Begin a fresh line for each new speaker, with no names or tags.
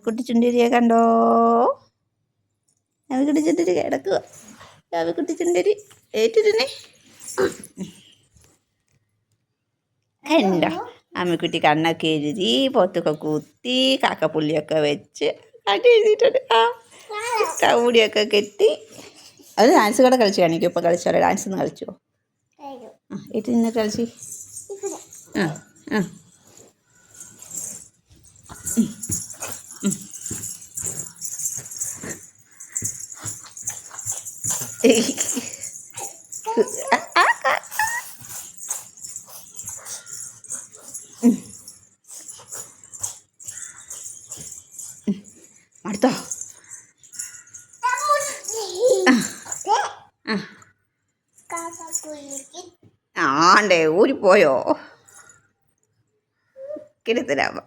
കുട്ടി ചുണ്ടരിയെ കണ്ടോ? കുട്ടി ചുണ്ടരി കിടക്കുക. കുട്ടി ചുണ്ടരി ഏറ്റിരുന്നേ കണ്ടോ? അമ്മിക്കുട്ടി കണ്ണൊക്കെ എഴുതി, പൊത്തൊക്കെ കുത്തി, കാക്കപ്പുള്ളിയൊക്കെ വെച്ച് അത് എഴുതിയിട്ടുണ്ട്. കൗടിയൊക്കെ കെട്ടി. അത് ഡാൻസ് കൂടെ കളിച്ചു കാണിക്കും. ഇപ്പോൾ കളിച്ചോളെ, ഡാൻസ് ഒന്ന് കളിച്ചോ? ഏറ്റ് നിന്ന് കളിച്ച്. ആ ആ മടുത്തോ? ആണ്ടേ ഊരിപ്പോയോ? കിടത്തരാമ